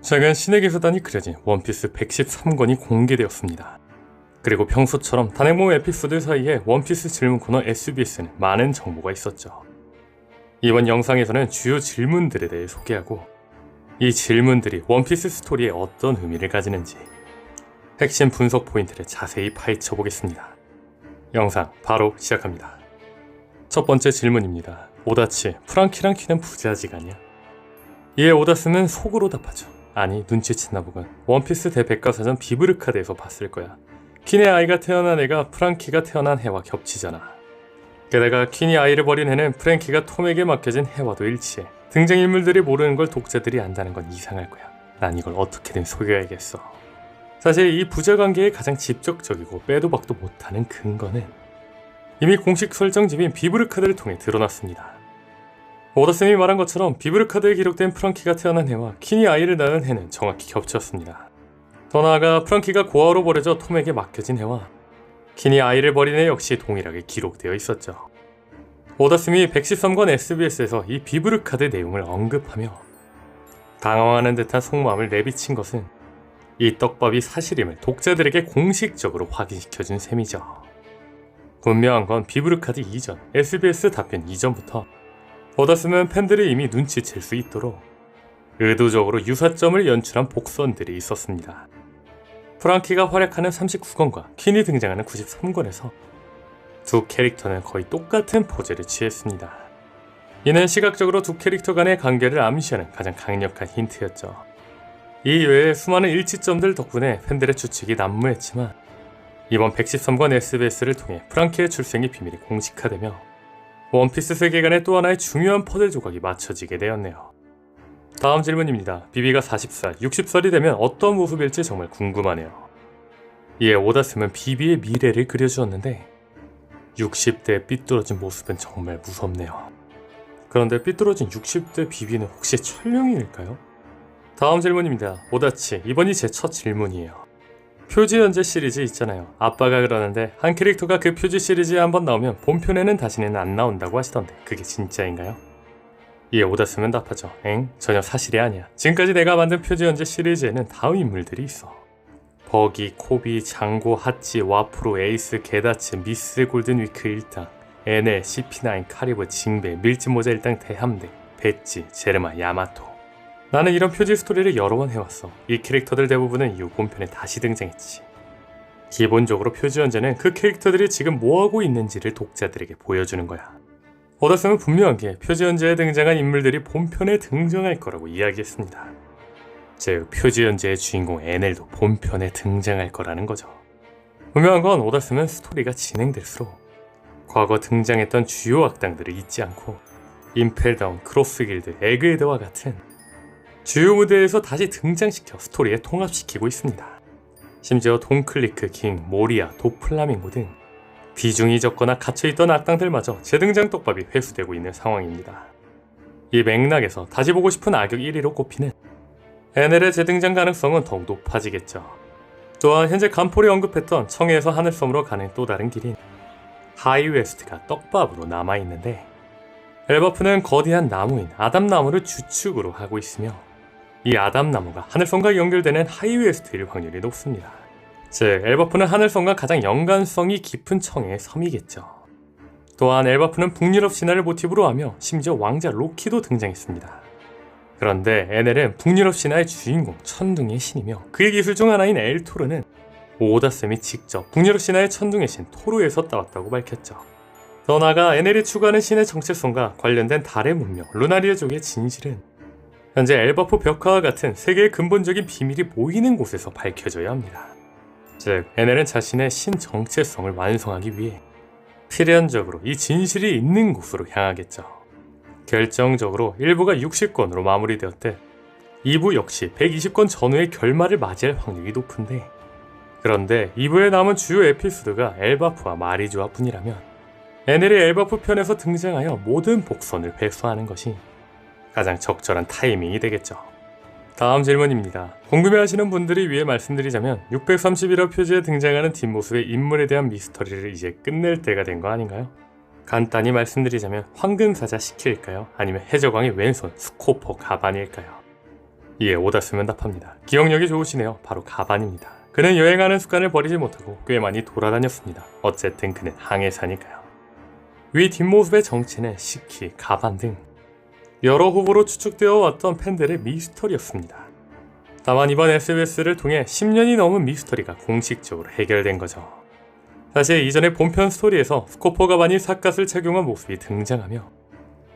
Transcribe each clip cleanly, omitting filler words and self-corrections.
최근 신의 기사단이 그려진 원피스 113권이 공개되었습니다. 그리고 평소처럼 단행본 에피소드 사이에 원피스 질문 코너 SBS는 많은 정보가 있었죠. 이번 영상에서는 주요 질문들에 대해 소개하고 이 질문들이 원피스 스토리에 어떤 의미를 가지는지 핵심 분석 포인트를 자세히 파헤쳐 보겠습니다. 영상 바로 시작합니다. 첫 번째 질문입니다. 오다치, 프랑키랑 퀸은 부자지간이야? 이에 오다스는 속으로 답하죠. 아니, 눈치챘나 보군. 원피스 대백과사전 비브르카드에서 봤을 거야. 퀸의 아이가 태어난 애가 프랑키가 태어난 해와 겹치잖아. 게다가 퀸이 아이를 버린 해는 프랭키가 톰에게 맡겨진 해와도 일치해. 등장인물들이 모르는 걸 독자들이 안다는 건 이상할 거야. 난 이걸 어떻게든 속여야겠어. 사실 이 부자관계의 가장 직접적이고 빼도 박도 못하는 근거는 이미 공식 설정집인 비브르카드를 통해 드러났습니다. 오다쌤이 말한 것처럼 비브르카드에 기록된 프랑키가 태어난 해와 퀸이 아이를 낳은 해는 정확히 겹쳤습니다. 더 나아가 프랑키가 고아로 버려져 톰에게 맡겨진 해와 퀸이 아이를 버린 해 역시 동일하게 기록되어 있었죠. 오다쌤이 113권 SBS에서 이 비브르카드 내용을 언급하며 당황하는 듯한 속마음을 내비친 것은 이 떡밥이 사실임을 독자들에게 공식적으로 확인시켜준 셈이죠. 분명한 건 비브르카드 이전, SBS 답변 이전부터 오다쌤은 팬들이 이미 눈치챌 수 있도록 의도적으로 유사점을 연출한 복선들이 있었습니다. 프랑키가 활약하는 39권과 퀸이 등장하는 93권에서 두 캐릭터는 거의 똑같은 포즈를 취했습니다. 이는 시각적으로 두 캐릭터 간의 관계를 암시하는 가장 강력한 힌트였죠. 이 외에 수많은 일치점들 덕분에 팬들의 추측이 난무했지만 이번 113권 SBS를 통해 프랑키의 출생의 비밀이 공식화되며 원피스 세계관의 또 하나의 중요한 퍼즐 조각이 맞춰지게 되었네요. 다음 질문입니다. 비비가 40살, 60살이 되면 어떤 모습일지 정말 궁금하네요. 이에 오다쌤은 비비의 미래를 그려주었는데 60대의 삐뚤어진 모습은 정말 무섭네요. 그런데 삐뚤어진 60대 비비는 혹시 천룡일까요? 다음 질문입니다. 오다치, 이번이 제 첫 질문이에요. 표지 연재 시리즈 있잖아요. 아빠가 그러는데 한 캐릭터가 그 표지 시리즈에 한번 나오면 본편에는 다시는 안 나온다고 하시던데 그게 진짜인가요? 이에 오다쌤은 답하죠. 전혀 사실이 아니야. 지금까지 내가 만든 표지 연재 시리즈에는 다음 인물들이 있어. 버기, 코비, 장고, 하치, 와프로, 에이스, 게다츠, 미스 골든 위크 일당, NL, CP9, 카리브, 징베, 밀짚모자 일당 대함대, 배지, 제르마, 야마토. 나는 이런 표지 스토리를 여러 번 해왔어. 이 캐릭터들 대부분은 이후 본편에 다시 등장했지. 기본적으로 표지 연재는 그 캐릭터들이 지금 뭐하고 있는지를 독자들에게 보여주는 거야. 오다쌤은 분명하게 표지 연재에 등장한 인물들이 본편에 등장할 거라고 이야기했습니다. 즉, 표지 연재의 주인공 NL도 본편에 등장할 거라는 거죠. 분명한 건 오다쌤은 스토리가 진행될수록 과거 등장했던 주요 악당들을 잊지 않고 임펠다운, 크로스길드, 에그에드와 같은 주요 무대에서 다시 등장시켜 스토리에 통합시키고 있습니다. 심지어 돈클리크, 킹, 모리아, 도플라밍고 등 비중이 적거나 갇혀있던 악당들마저 재등장 떡밥이 회수되고 있는 상황입니다. 이 맥락에서 다시 보고 싶은 악역 1위로 꼽히는 NL의 재등장 가능성은 더욱 높아지겠죠. 또한 현재 간폴이 언급했던 청해에서 하늘섬으로 가는 또 다른 길인 하이웨스트가 떡밥으로 남아있는데 엘바프는 거대한 나무인 아담나무를 주축으로 하고 있으며 이 아담나무가 하늘섬과 연결되는 하이웨스트일 확률이 높습니다. 즉, 엘바프는 하늘섬과 가장 연관성이 깊은 청해의 섬이겠죠. 또한 엘바프는 북유럽 신화를 모티브로 하며 심지어 왕자 로키도 등장했습니다. 그런데 NL은 북유럽 신화의 주인공 천둥의 신이며 그의 기술 중 하나인 엘토르는 오다쌤이 직접 북유럽 신화의 천둥의 신 토르에서 따왔다고 밝혔죠. 더 나아가 NL이 추구하는 신의 정체성과 관련된 달의 문명 루나리아족의 진실은 현재 엘바프 벽화와 같은 세계의 근본적인 비밀이 모이는 곳에서 밝혀져야 합니다. 즉, NL은 자신의 신 정체성을 완성하기 위해 필연적으로 이 진실이 있는 곳으로 향하겠죠. 결정적으로 1부가 60권으로 마무리되었듯 2부 역시 120권 전후의 결말을 맞이할 확률이 높은데, 그런데 2부에 남은 주요 에피소드가 엘바프와 마리주아 뿐이라면 NL이 엘바프 편에서 등장하여 모든 복선을 회수하는 것이 가장 적절한 타이밍이 되겠죠. 다음 질문입니다. 궁금해하시는 분들을 위해 말씀드리자면 631화 표지에 등장하는 뒷모습의 인물에 대한 미스터리를 이제 끝낼 때가 된 거 아닌가요? 간단히 말씀드리자면 황금사자 시킬까요? 아니면 해적왕의 왼손 스코퍼 가반일까요? 이에 오다스는 답합니다. 기억력이 좋으시네요. 바로 가반입니다. 그는 여행하는 습관을 버리지 못하고 꽤 많이 돌아다녔습니다. 어쨌든 그는 항해사니까요. 위 뒷모습의 정체는 시키, 가반 등 여러 후보로 추측되어 왔던 팬들의 미스터리였습니다. 다만 이번 SBS를 통해 10년이 넘은 미스터리가 공식적으로 해결된 거죠. 사실 이전에 본편 스토리에서 스코퍼 가반이 삿갓을 착용한 모습이 등장하며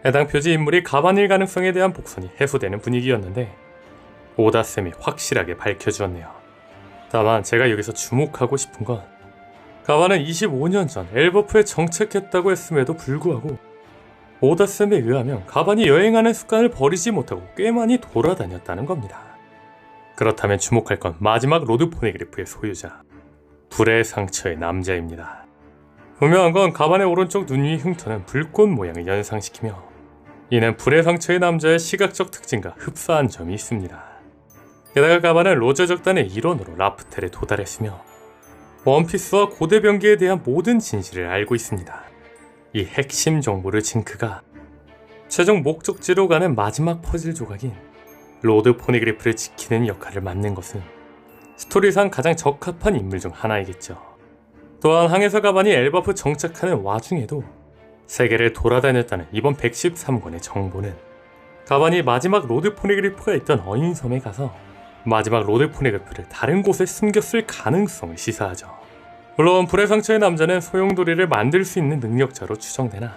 해당 표지 인물이 가반일 가능성에 대한 복선이 해소되는 분위기였는데 오다쌤이 확실하게 밝혀주었네요. 다만 제가 여기서 주목하고 싶은 건 가반은 25년 전 엘버프에 정착했다고 했음에도 불구하고 오다쌤에 의하면 가반이 여행하는 습관을 버리지 못하고 꽤 많이 돌아다녔다는 겁니다. 그렇다면 주목할 건 마지막 로드 포네그리프의 소유자 불의 상처의 남자입니다. 분명한 건 가반의 오른쪽 눈 위 흉터는 불꽃 모양을 연상시키며 이는 불의 상처의 남자의 시각적 특징과 흡사한 점이 있습니다. 게다가 가반은 로저 적단의 일원으로 라프텔에 도달했으며 원피스와 고대 병기에 대한 모든 진실을 알고 있습니다. 이 핵심 정보를 징크가 최종 목적지로 가는 마지막 퍼즐 조각인 로드 포네그리프를 지키는 역할을 맡는 것은 스토리상 가장 적합한 인물 중 하나이겠죠. 또한 항해사 가반이 엘버프 정착하는 와중에도 세계를 돌아다녔다는 이번 113권의 정보는 가반이 마지막 로드 포네그리프가 있던 어인섬에 가서 마지막 로드 포네그리프를 다른 곳에 숨겼을 가능성을 시사하죠. 물론 불의 상처의 남자는 소용돌이를 만들 수 있는 능력자로 추정되나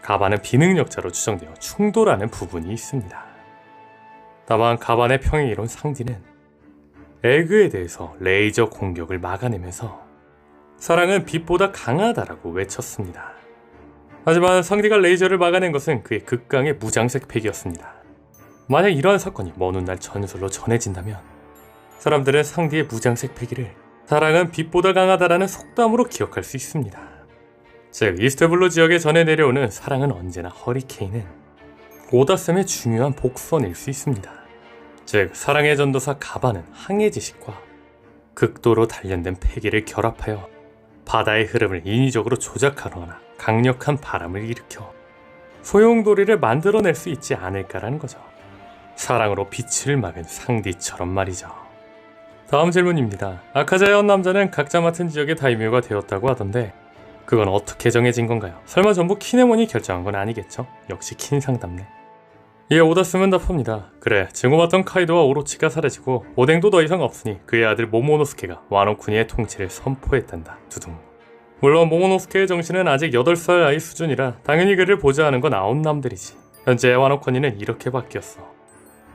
가반은 비능력자로 추정되어 충돌하는 부분이 있습니다. 다만 가반의 평행 이론 상디는 에그에 대해서 레이저 공격을 막아내면서 사랑은 빛보다 강하다라고 외쳤습니다. 하지만 상디가 레이저를 막아낸 것은 그의 극강의 무장색 팩이었습니다. 만약 이러한 사건이 먼 훗날 전설로 전해진다면 사람들은 상디의 무장색 폐기를 사랑은 빛보다 강하다라는 속담으로 기억할 수 있습니다. 즉 이스트블루 지역에 전해 내려오는 사랑은 언제나 허리케인은 오다쌤의 중요한 복선일 수 있습니다. 즉 사랑의 전도사 가반은 항해 지식과 극도로 단련된 폐기를 결합하여 바다의 흐름을 인위적으로 조작하거나 강력한 바람을 일으켜 소용돌이를 만들어낼 수 있지 않을까라는 거죠. 사랑으로 빛을 막은 상디처럼 말이죠. 다음 질문입니다. 아카자의 남자는 각자 맡은 지역의 다이묘가 되었다고 하던데 그건 어떻게 정해진 건가요? 설마 전부 키네몬이 결정한 건 아니겠죠? 역시 킨상답네. 이에 오다스는 답합니다. 그래, 증오받던 카이도와 오로치가 사라지고 오뎅도 더 이상 없으니 그의 아들 모모노스케가 와노쿠니의 통치를 선포했단다. 두둥. 물론 모모노스케의 정신은 아직 8살 아이 수준이라 당연히 그를 보좌하는 건 아홉남들이지. 현재 와노쿠니는 이렇게 바뀌었어.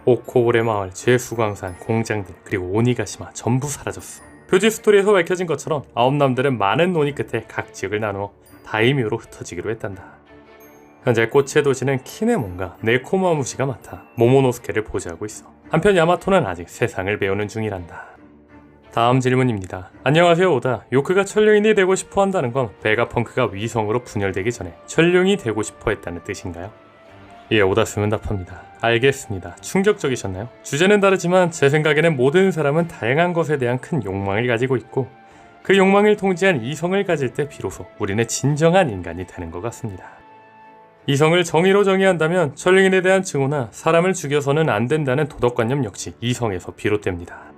오코오레 마을, 죄수광산, 공장들, 그리고 오니가시마 전부 사라졌어. 표지 스토리에서 밝혀진 것처럼 아홉남들은 많은 논의 끝에 각 지역을 나누어 다이묘로 흩어지기로 했단다. 현재 꽃의 도시는 키네몬과 네코마무시가 맡아 모모노스케를 보좌하고 있어. 한편 야마토는 아직 세상을 배우는 중이란다. 다음 질문입니다. 안녕하세요 오다. 요크가 천룡인이 되고 싶어 한다는 건 베가펑크가 위성으로 분열되기 전에 천룡이 되고 싶어 했다는 뜻인가요? 예, 오다스는 답합니다. 알겠습니다. 충격적이셨나요? 주제는 다르지만 제 생각에는 모든 사람은 다양한 것에 대한 큰 욕망을 가지고 있고 그 욕망을 통제한 이성을 가질 때 비로소 우리는 진정한 인간이 되는 것 같습니다. 이성을 정의로 정의한다면 천룡인에 대한 증오나 사람을 죽여서는 안 된다는 도덕관념 역시 이성에서 비롯됩니다.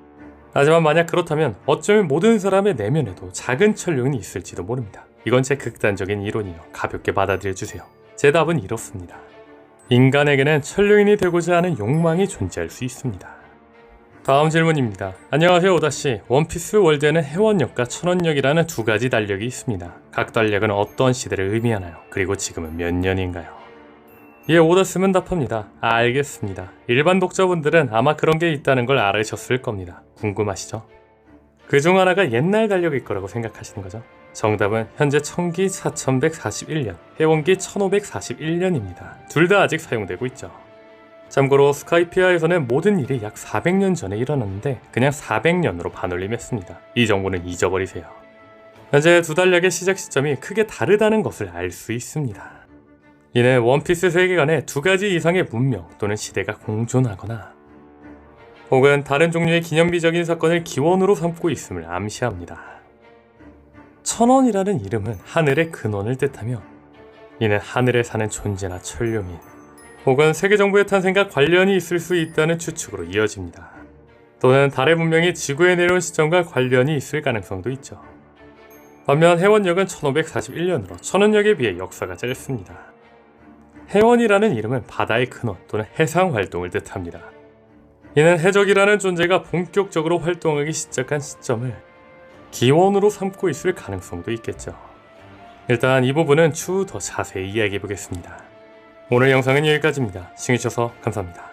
하지만 만약 그렇다면 어쩌면 모든 사람의 내면에도 작은 천룡이 있을지도 모릅니다. 이건 제 극단적인 이론이요. 가볍게 받아들여주세요. 제 답은 이렇습니다. 인간에게는 천룡인이 되고자 하는 욕망이 존재할 수 있습니다. 다음 질문입니다. 안녕하세요 오다씨. 원피스 월드에는 해원역과 천원역이라는 두 가지 달력이 있습니다. 각 달력은 어떤 시대를 의미하나요? 그리고 지금은 몇 년인가요? 예, 오다스는 답합니다. 알겠습니다. 일반 독자분들은 아마 그런 게 있다는 걸 알으셨을 겁니다. 궁금하시죠? 그중 하나가 옛날 달력일 거라고 생각하시는 거죠? 정답은 현재 천기 4141년, 해원기 1541년입니다. 둘 다 아직 사용되고 있죠. 참고로 스카이피아에서는 모든 일이 약 400년 전에 일어났는데 그냥 400년으로 반올림했습니다. 이 정보는 잊어버리세요. 현재 두 달력의 시작 시점이 크게 다르다는 것을 알 수 있습니다. 이는 원피스 세계관에 두 가지 이상의 문명 또는 시대가 공존하거나 혹은 다른 종류의 기념비적인 사건을 기원으로 삼고 있음을 암시합니다. 천원이라는 이름은 하늘의 근원을 뜻하며 이는 하늘에 사는 존재나 천룡인 혹은 세계 정부의 탄생과 관련이 있을 수 있다는 추측으로 이어집니다. 또는 달의 문명이 지구에 내려온 시점과 관련이 있을 가능성도 있죠. 반면 해원역은 1541년으로 천원역에 비해 역사가 짧습니다. 해원이라는 이름은 바다의 근원 또는 해상 활동을 뜻합니다. 이는 해적이라는 존재가 본격적으로 활동하기 시작한 시점을 기원으로 삼고 있을 가능성도 있겠죠. 일단 이 부분은 추후 더 자세히 이야기해 보겠습니다. 오늘 영상은 여기까지입니다. 시청해주셔서 감사합니다.